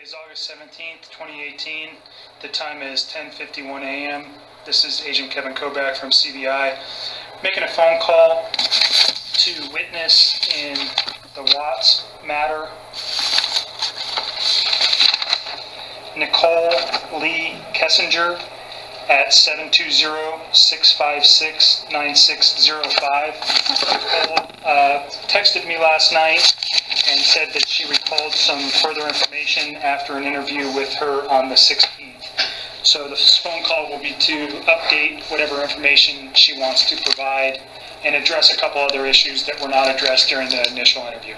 is August 17th, 2018. The time is 10:51 a.m. This is Agent Kevin Kovac from CBI making a phone call to witness in the Watts matter. Nicolekessinger at 720-656-9605. Nicole texted me last night and said that she recalled some further information after an interview with her on the 16th. So the phone call will be to update whatever information she wants to provide and address a couple other issues that were not addressed during the initial interview.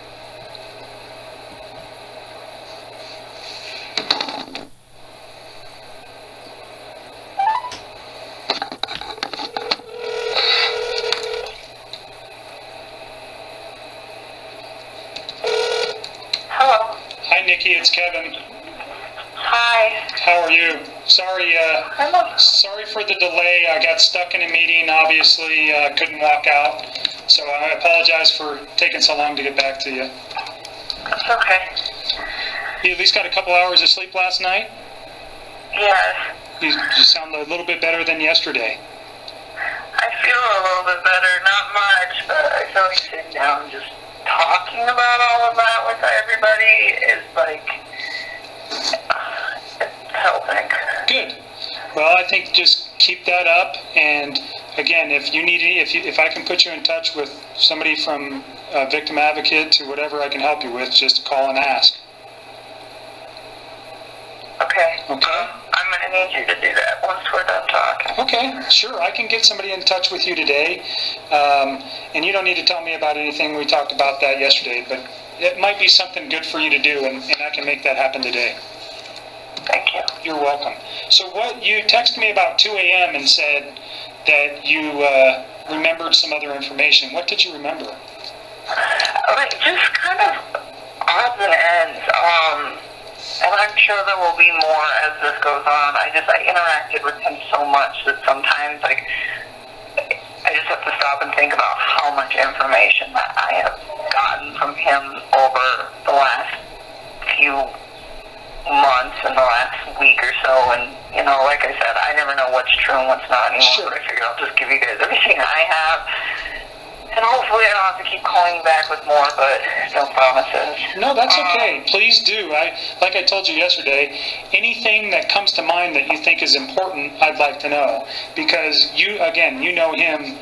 Hello. Hi, Nikki. It's Kevin. Hi. How are you? Sorry for the delay. I got stuck in a meeting. Obviously, couldn't walk out. So I apologize for taking so long to get back to you. It's okay. You at least got a couple hours of sleep last night? Yes. You sound a little bit better than yesterday. I feel a little bit better. Not much, but I feel like sitting down and just talking about all of that with everybody is like, it's helping. Good. Well, I think just keep that up, and again, if you need if I can put you in touch with somebody from Victim Advocate to whatever I can help you with, just call and ask. Okay. Okay. I'm going to need you to do that once we're done talking. Okay, sure. I can get somebody in touch with you today, and you don't need to tell me about anything. We talked about that yesterday, but it might be something good for you to do, and I can make that happen today. Thank you. You're welcome. So you texted me about 2 a.m. and said that you remembered some other information. What did you remember? Like, just kind of odds and ends. And I'm sure there will be more as this goes on. I interacted with him so much that sometimes, like, I just have to stop and think about how much information that I have gotten from him over the last few months and the last week or so. And, like I said, I never know what's true and what's not anymore. Sure. But I figured I'll just give you guys everything I have. And hopefully I don't have to keep calling you back with more, but no promises. No, that's okay. Please do. Like I told you yesterday, anything that comes to mind that you think is important, I'd like to know. Because you know him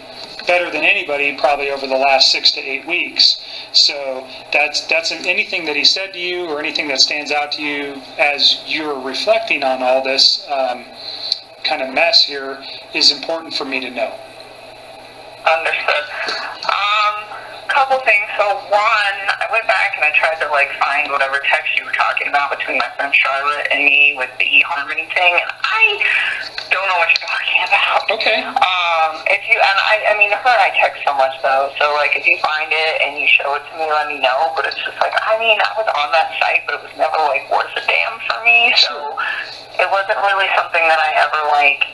better than anybody probably over the last 6 to 8 weeks. So that's anything that he said to you or anything that stands out to you as you're reflecting on all this kind of mess here is important for me to know. Understood. Couple things. So one, I went back and I tried to find whatever text you were talking about between my friend Charlotte and me with the eHarmony thing. I don't know what you're talking about. Okay. Her I text so much though. So if you find it and you show it to me, let me know. But it's just I was on that site, but it was never worth a damn for me. So it wasn't really something that I ever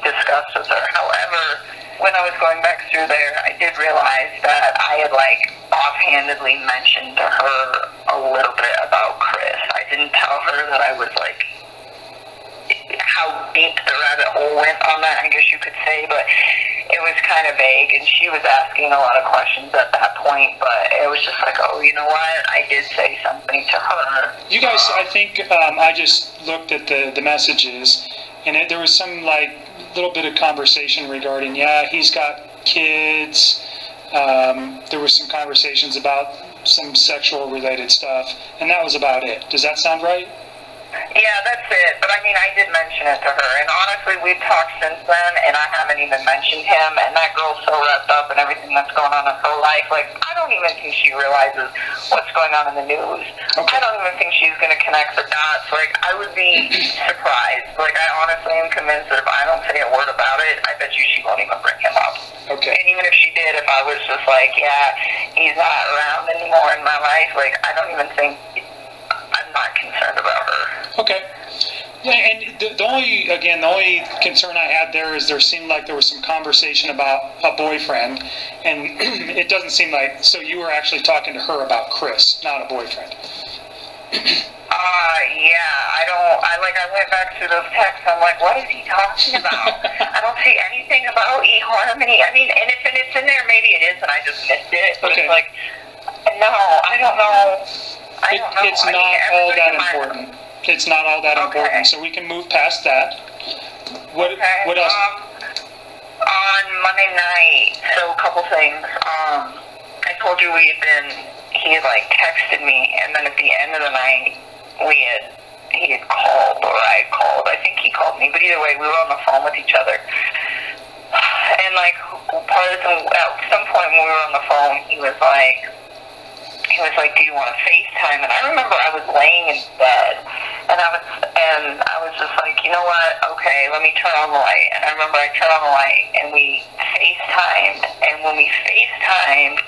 discussed with her. However, when I was going back through there, I did realize that I had offhandedly mentioned to her a little bit about Chris. I didn't tell her that I was how deep the rabbit hole went on that, I guess you could say, but it was kind of vague, and she was asking a lot of questions at that point, but it was just oh, you know what, I did say something to her. You guys, I think, I just looked at the messages, and there was some little bit of conversation regarding, he's got kids. There was some conversations about some sexual related stuff, and that was about it. Does that sound right? Yeah, that's it. But I did mention it to her, and honestly, we've talked since then, and I haven't even mentioned him, and that girl's so wrapped up in everything that's going on in her life. I don't even think she realizes what's going on in the news. Okay. I don't even think she's going to connect the dots. I would be surprised. I honestly am convinced that if I don't say a word about it, I bet you she won't even bring him up. Okay. And even if she did, if I was just he's not around anymore in my life, I don't even think, I'm not concerned about her. Okay. Yeah, and the only concern I had there is there seemed like there was some conversation about a boyfriend, and it doesn't seem so you were actually talking to her about Chris, not a boyfriend. Yeah, I went back through those texts. I'm like, what is he talking about? I don't see anything about eHarmony. I mean, and if it's in there, maybe it is, and I just missed it. But it's like, no, I don't know. It's not all that important. It's not all that important, so we can move past that. What else? On Monday night, so a couple things. I told you he had like texted me, and then at the end of the night, he had called, or I had called. I think he called me, but either way, we were on the phone with each other. And like at some point when we were on the phone, he was like, do you want to FaceTime? And I remember I was laying in bed, and I was just like, you know what? Okay, let me turn on the light. And I remember I turned on the light, and we FaceTimed. And when we FaceTimed,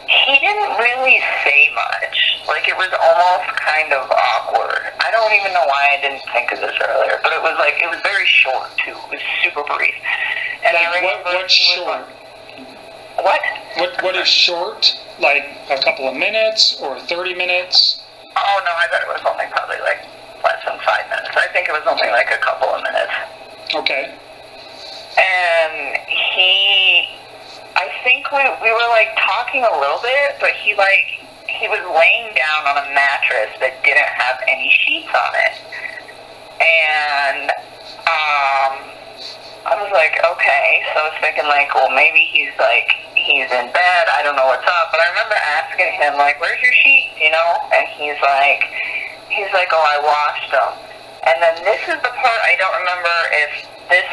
he didn't really say much. Like, it was almost kind of awkward. I don't even know why I didn't think of this earlier, but it was very short too. It was super brief. And I remember what's short? What? What is short? Like a couple of minutes or 30 minutes? Oh no, I bet it was only probably like less than 5 minutes. I think it was only like a couple of minutes. Okay. And I think we were like talking a little bit, but he was laying down on a mattress that didn't have any sheets on it. And I was like, okay. So I was thinking like, well, maybe he's in bed. I don't know what's up. But I remember asking him like, where's your sheets, you know? And he's like, oh, I washed them. And then this is the part I don't remember if this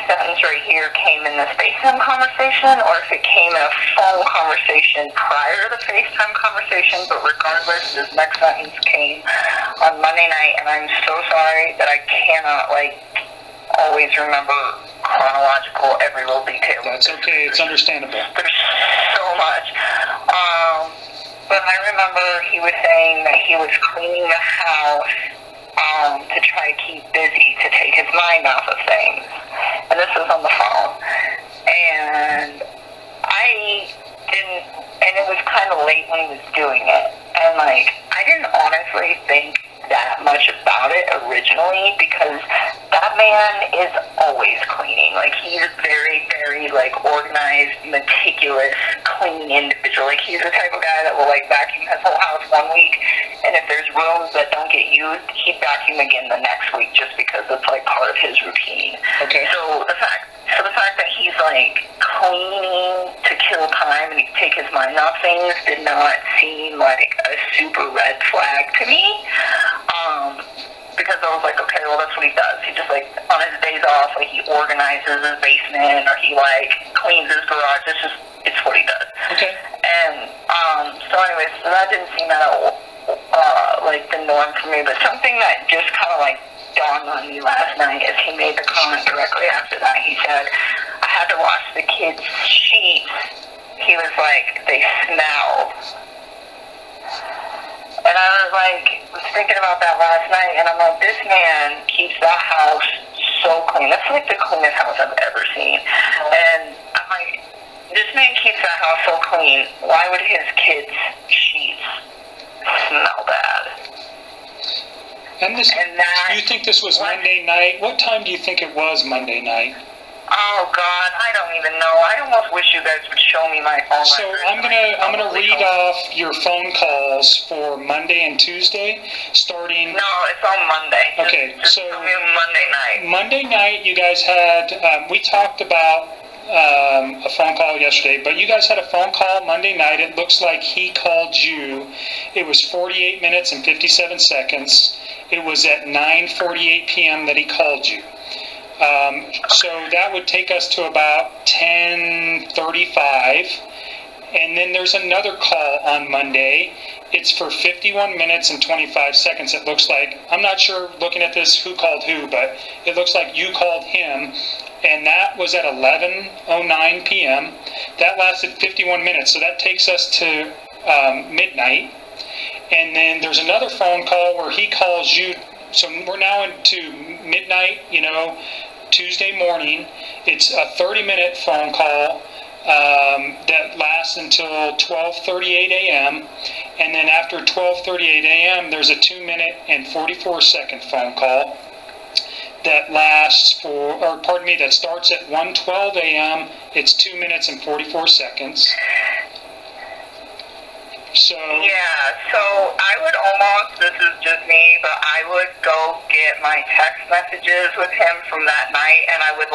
sentence right here came in the FaceTime conversation or if it came in a phone conversation prior to the FaceTime conversation, but regardless, this next sentence came on Monday night, and I'm so sorry that I cannot, like, always remember chronological every little detail. That's okay, it's understandable. There's so much. But I remember he was saying that he was cleaning the house to try to keep busy, to take his mind off of things. And this was on the phone. And it was kind of late when he was doing it. And like, I didn't honestly think that much about it originally, because that man is always cleaning. Like, he's a very, very, like, organized, meticulous, clean individual. Like, he's the type of guy that will, like, vacuum his whole house one week, and if there's rooms that don't get used, he'd vacuum again the next week, just because it's, like, part of his routine. Okay. So the fact that he's, like, cleaning to kill time and he take his mind off things did not seem like a super red flag to me. Because I was like, okay, well, that's what he does. He just, like, on his days off, like, he organizes his basement, or he, like, cleans his garage. It's what he does. Okay. And, so anyways, so that didn't seem like, the norm for me. But something that just kind of, like, dawned on me last night as he made the comment directly after that, he said, I had to wash the kids' sheets. He was like, they smelled. And I was thinking about that last night, and I'm like, this man keeps that house so clean. That's like the cleanest house I've ever seen. And I'm like, this man keeps that house so clean. Why would his kids' sheets smell bad? And you think this was Monday night? What time do you think it was Monday night? Oh God, I don't even know. I almost wish you guys would show me my phone. So I'm gonna read off your phone calls for Monday and Tuesday, starting. No, it's on Monday. Okay, just Monday night. Monday night, you guys had. We talked about a phone call yesterday, but you guys had a phone call Monday night. It looks like he called you. It was 48 minutes and 57 seconds. It was at 9:48 p.m. that he called you. So that would take us to about 10:35, and then there's another call on Monday. It's for 51 minutes and 25 seconds, it looks like. I'm not sure, looking at this, who called who, but it looks like you called him, and that was at 11:09 p.m. That lasted 51 minutes, so that takes us to midnight. And then there's another phone call where he calls you. So we're now into midnight, Tuesday morning. It's a 30-minute phone call that lasts until 12:38 a.m. And then after 12:38 a.m., there's a 2-minute and 44-second phone call that lasts that starts at 1:12 a.m. It's 2 minutes and 44 seconds. So I would almost, this is just me, but I would go get my text messages with him from that night, and I would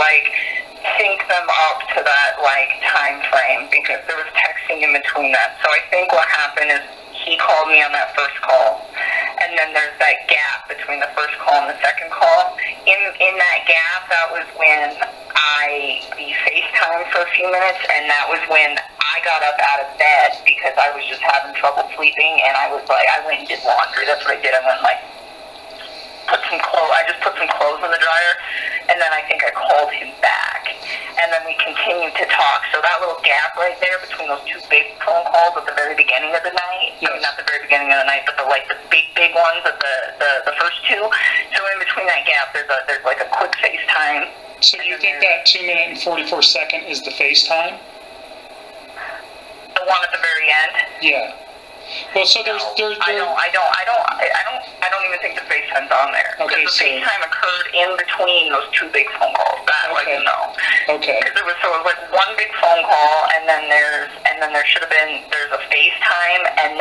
sync them up to that time frame, because there was texting in between that. So I think what happened is he called me on that first call, and then there's that gap between the first call and the second call. In that gap, that was when we FaceTimed for a few minutes, and that was when I got up out of bed because I was just having trouble sleeping, and I went and did laundry. That's what I did. I went I just put some clothes in the dryer, and then I think I called him back, and then we continued to talk. So that little gap right there between those two big phone calls at the very beginning of the night, yes. I mean, not the very beginning of the night, but the big ones at the first two. So in between that gap, there's a quick FaceTime. So you think that 2-minute and 44-second is the FaceTime? The one at the very end? Yeah. Well, so there's I don't even think the FaceTime's on there. Okay, because the FaceTime occurred in between those two big phone calls. That okay. Okay. Because it was one big phone call, and then there should have been there's a FaceTime, and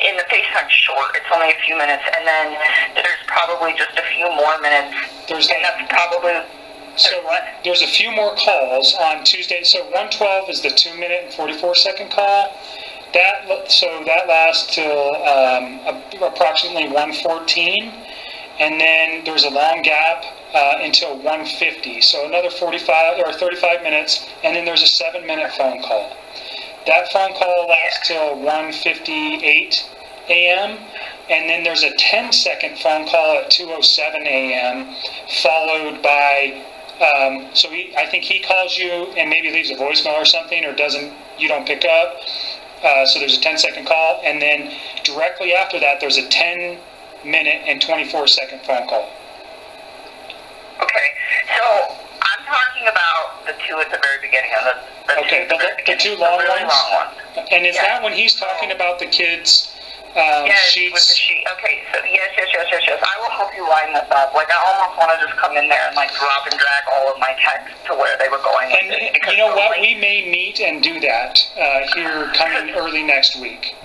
in the FaceTime short, it's only a few minutes, and then there's probably just a few more minutes. That's probably. So there's a few more calls on Tuesday. So 1:12 is the 2-minute and 44-second call. That lasts till approximately 1:14, and then there's a long gap until 1:50. So another 45 or 35 minutes, and then there's a 7-minute phone call. That phone call lasts till 1:58 a.m. And then there's a 10-second phone call at 2:07 a.m. followed by. I think he calls you and maybe leaves a voicemail or something, or you don't pick up. So there's a 10-second call, and then directly after that, there's a 10-minute and 24-second phone call. Okay, so I'm talking about the two at the very beginning of the two long really ones. Long ones. And is that when he's talking about the kids' sheets? With the sheet. Okay, so yes. I will help you line this up. I almost want to just come in there and drop and drag all of my texts to where they were going. And you know what? We may meet and do that here coming early next week.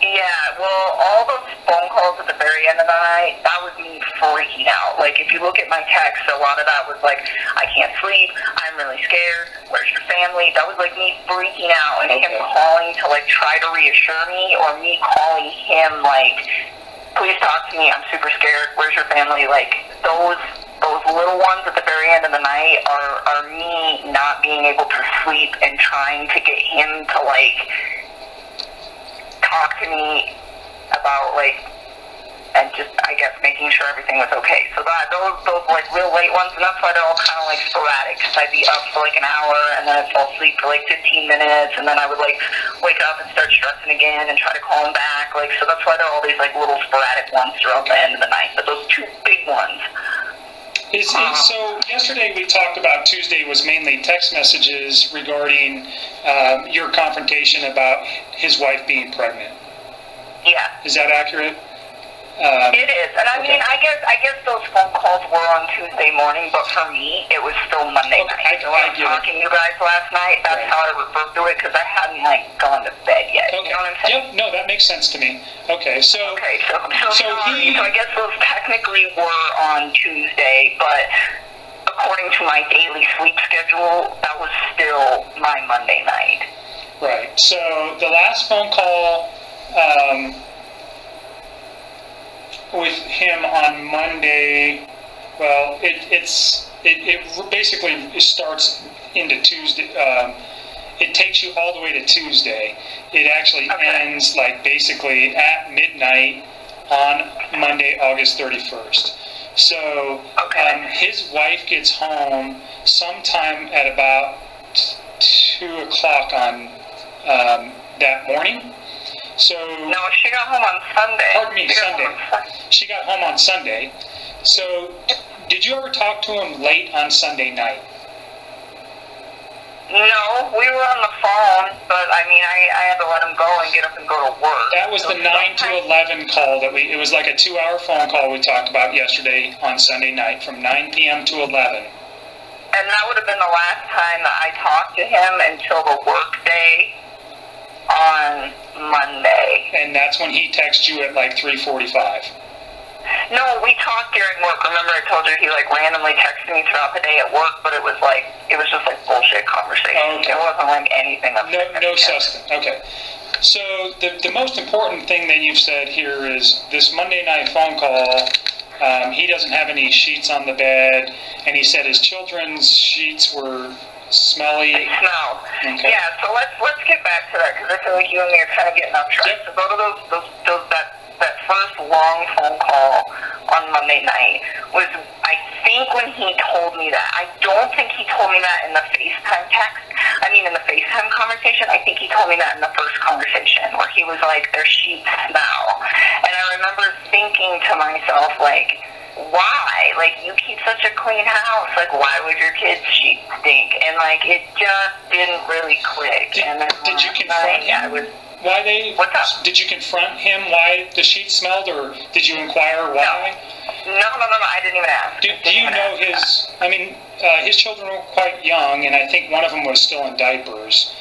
Yeah, well, all those phone calls at the very end of the night, that was me freaking out. If you look at my text, a lot of that was I can't sleep, I'm really scared, where's your family? That was me freaking out, and him calling to try to reassure me, or me calling him please talk to me, I'm super scared, where's your family? Those little ones at the very end of the night are me not being able to sleep and trying to get him to talk to me about and just making sure everything was okay. So those real late ones, and that's why they're all kind of sporadic. Cause I'd be up for an hour, and then I'd fall asleep for 15 minutes, and then I would wake up and start stressing again and try to call him back. So that's why there are all these little sporadic ones throughout the end of the night. But those two big ones. So yesterday we talked about Tuesday was mainly text messages regarding your confrontation about his wife being pregnant. Yeah. Is that accurate? It is, and I mean, I guess those phone calls were on Tuesday morning, but for me, it was still Monday night. So I was talking to you guys last night. That's how I referred to it, because I hadn't gone to bed yet. Okay. You know what I'm saying? Yep. No, that makes sense to me. Okay, so I guess those technically were on Tuesday, but according to my daily sleep schedule, that was still my Monday night. Right. So the last phone call with him on Monday, well, it basically starts into Tuesday. It takes you all the way to Tuesday. It actually ends basically at midnight on Monday, August 31st. So his wife gets home sometime at about 2 o'clock on that morning. So no, she got home on Sunday. Pardon me, Sunday. She got home on Sunday. So did you ever talk to him late on Sunday night? No, we were on the phone, but I mean, I had to let him go and get up and go to work. That was the 9 to 11 call that it was like a 2-hour phone call we talked about yesterday on Sunday night from 9 p.m. to 11. And that would have been the last time that I talked to him until the work day on Monday. And that's when he texted you at like 3:45. No, we talked during work. Remember I told you he like randomly texted me throughout the day at work, but it was just like bullshit conversation. Okay. It wasn't like anything. No substance. Okay. So the most important thing that you've said here is this Monday night phone call. He doesn't have any sheets on the bed, and he said his children's sheets were smelly. They smell. Okay. Yeah. So let's get back to that because I feel like you and me are kind of getting off track. Yep. So go to that first long phone call on Monday night was, I think, when he told me that. I don't think he told me that in the FaceTime in the FaceTime conversation. I think he told me that in the first conversation where he was like, their sheets smell. And I remember thinking to myself, like, why? Like, you keep such a clean house. Like, why would your kids' sheets stink? And, like, it just didn't really click. Did you confront him? Why they? What's up? Did you confront him why the sheets smelled, or did you inquire why? No, I didn't even ask. Do you know his? I mean, his children were quite young, and I think one of them was still in diapers.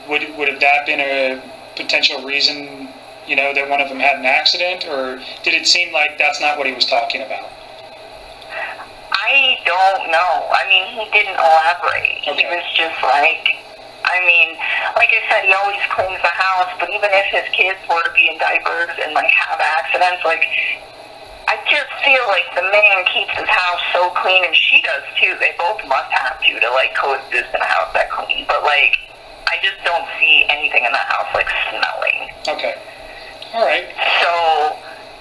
Would have that been a potential reason? You know, that one of them had an accident, or did it seem like that's not what he was talking about? I don't know. I mean, he didn't elaborate. Okay. He was just like. I mean, like I said, he always cleans the house, but even if his kids were to be in diapers and, like, have accidents, like, I just feel like the man keeps his house so clean, and she does, too. They both must have to, like, coexist in a house that clean. But, like, I just don't see anything in that house, like, smelling. Okay. All right. So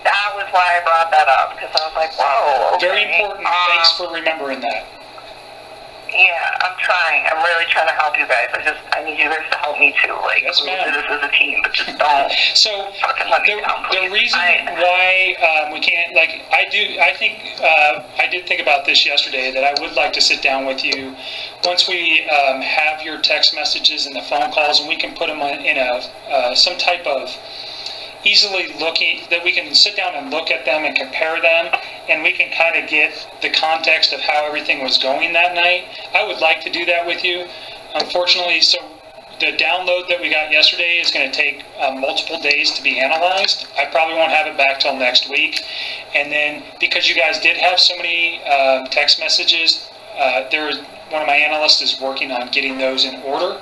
that was why I brought that up, because I was like, whoa, okay. Very important. Thanks for remembering that. Yeah, I'm trying. I'm really trying to help you guys. I need you guys to help me too. Like, yes, we'll do this as a team, but just don't. So fucking let me down, the reason why we can't, like, I did think about this yesterday, that I would like to sit down with you once we have your text messages and the phone calls, and we can put them in some type of easily looking, that we can sit down and look at them and compare them, and we can kind of get the context of how everything was going that night. I would like to do that with you. Unfortunately, so the download that we got yesterday is going to take multiple days to be analyzed. I probably won't have it back till next week. And then, because you guys did have so many text messages, one of my analysts is working on getting those in order,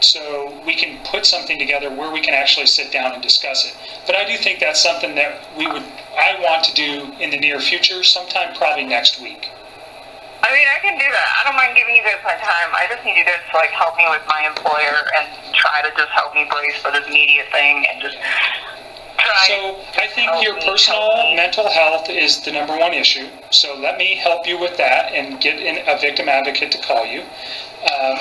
so we can put something together where we can actually sit down and discuss it. But I do think that's something that I want to do in the near future, sometime probably next week. I mean, I can do that. I don't mind giving you guys my time. I just need you guys to, like, help me with my employer and try to just help me brace for this media thing and just try. So I think your personal mental health is the #1 issue. So let me help you with that and get a victim advocate to call you.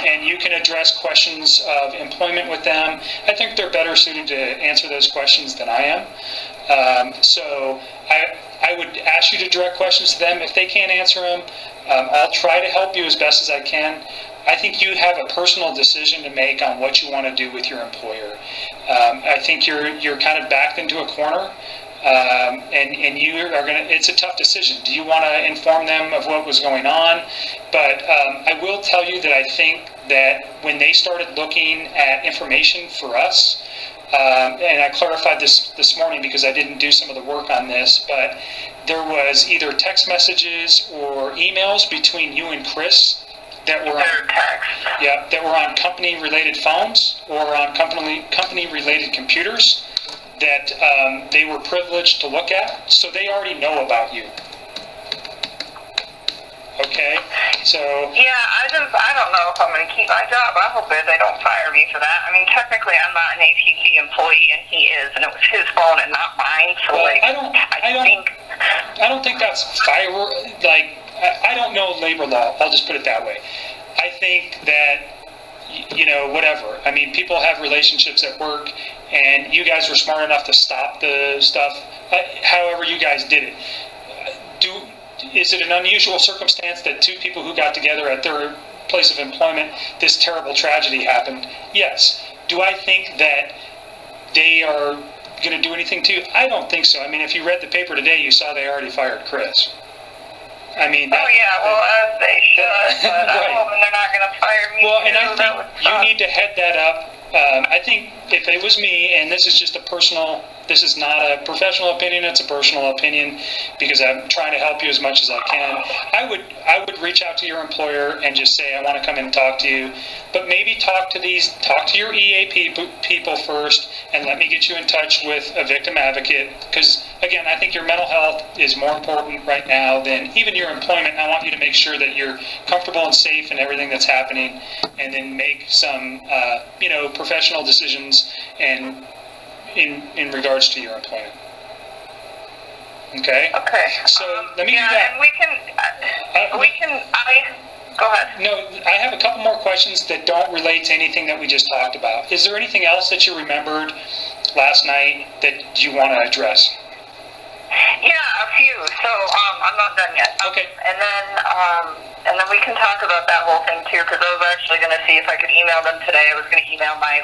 And you can address questions of employment with them. I think they're better suited to answer those questions than I am. So I would ask you to direct questions to them. If they can't answer them, I'll try to help you as best as I can. I think you have a personal decision to make on what you want to do with your employer. I think you're kind of backed into a corner. And you are going to, it's a tough decision. Do you want to inform them of what was going on? But I will tell you that I think that when they started looking at information for us, and I clarified this morning because I didn't do some of the work on this, but there was either text messages or emails between you and Chris that were on company-related phones or on company-related computers that they were privileged to look at, so they already know about you. Okay, so... Yeah, I don't know if I'm going to keep my job. I hope that they don't fire me for that. I mean, technically, I'm not an ATC employee, and he is, and it was his phone and not mine, so, well, like, I don't think that's fire... Like, I don't know labor law, I'll just put it that way. I think that, you know, whatever. I mean, people have relationships at work, and you guys were smart enough to stop the stuff, however you guys did it. Is it an unusual circumstance that two people who got together at their place of employment, this terrible tragedy happened. Yes. Do I think that they are going to do anything to you? I don't think so. I mean, if you read the paper today, you saw they already fired Chris. I mean, as they should, but right. I'm hoping they're not going to fire me. Well, and I think you need to head that up. I think if it was me, and this is just a personal, this is not a professional opinion, it's a personal opinion, because I'm trying to help you as much as I can. I would reach out to your employer and just say, I want to come in and talk to you, but maybe talk to your EAP people first, and let me get you in touch with a victim advocate, because again, I think your mental health is more important right now than even your employment. I want you to make sure that you're comfortable and safe in everything that's happening, and then make some, professional decisions and in regards to your employment. Okay? Okay. So let me do that. And go ahead. No, I have a couple more questions that don't relate to anything that we just talked about. Is there anything else that you remembered last night that you want to address? Yeah, a few. So I'm not done yet. Okay. And then we can talk about that whole thing too, because I was actually going to see if I could email them today. I was going to email my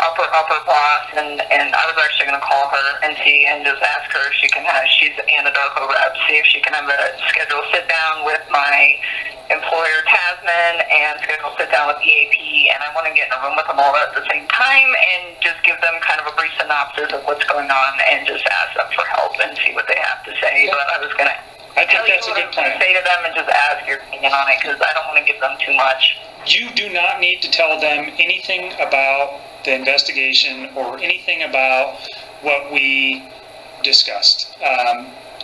upper boss, and I was actually going to call her and see and just ask her if she can have. She's Anadarko rep. See if she can have a schedule sit down with my employer Tasman and schedule sit down with EAP, and I want to get in a room with them all at the same time and just give them kind of a brief synopsis of what's going on and just ask them for help and see what they have to say. But I was going to tell you what I was going to say to them and just ask your opinion on it, because I don't want to give them too much. You do not need to tell them anything about the investigation or anything about what we discussed.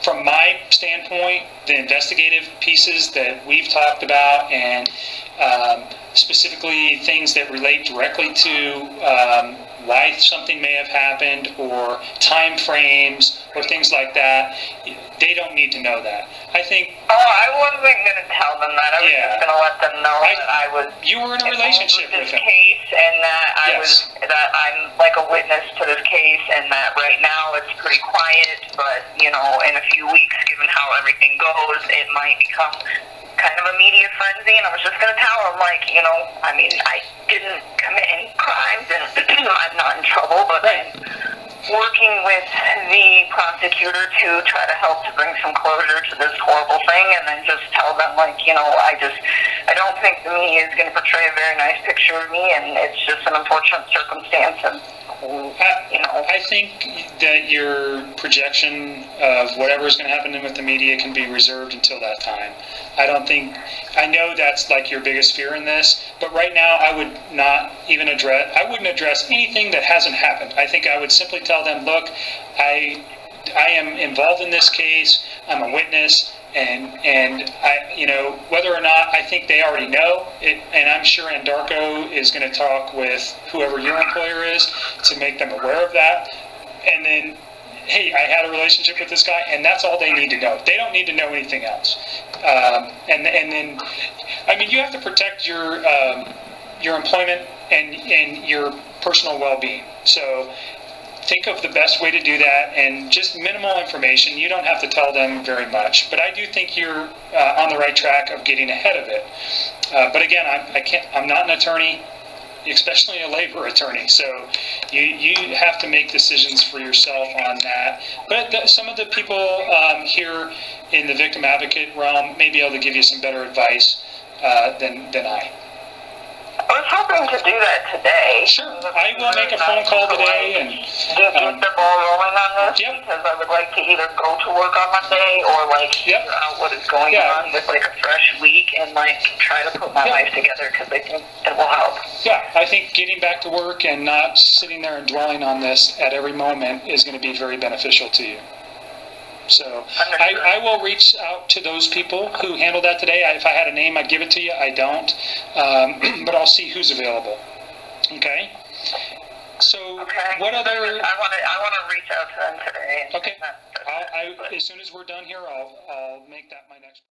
From my standpoint, the investigative pieces that we've talked about, and specifically things that relate directly to why something may have happened, or time frames, or things like that, they don't need to know that. I think... Oh, I wasn't going to tell them that. I was just going to let them know that I was... You were in a relationship with them. Case, and that that I'm like a witness to this case, and that right now it's pretty quiet, but, in a few weeks, given how everything goes, it might become kind of a media frenzy. And I was just going to tell them, I didn't commit any crimes, and I'm not in trouble, but I'm working with the prosecutor to try to help to bring some closure to this horrible thing, and then just tell them, I don't think the media is going to portray a very nice picture of me, and it's just an unfortunate circumstance, and I think that your projection of whatever is going to happen with the media can be reserved until that time. I know that's like your biggest fear in this, but right now I wouldn't address anything that hasn't happened. I think I would simply tell them, look, I am involved in this case, I'm a witness, and I, whether or not, I think they already know it, and I'm sure Anadarko is going to talk with whoever your employer is to make them aware of that. And then, hey, I had a relationship with this guy, and that's all they need to know. They don't need to know anything else. And then, you have to protect your employment and your personal well-being. So think of the best way to do that, and just minimal information. You don't have to tell them very much, but I do think you're on the right track of getting ahead of it. But again, I'm not an attorney, especially a labor attorney, so you have to make decisions for yourself on that. But some of the people here in the victim advocate realm may be able to give you some better advice than I. I was hoping to do that today. Sure. I will make a phone call today and get the ball rolling on this, because I would like to either go to work on Monday or figure out what is going on with a fresh week and try to put my life together, because I think it will help. Yeah, I think getting back to work and not sitting there and dwelling on this at every moment is going to be very beneficial to you. So I will reach out to those people who handle that today. If I had a name, I'd give it to you. I don't, but I'll see who's available. Okay. So what other? I want to reach out to them today. Okay. As soon as we're done here, I'll make that my next.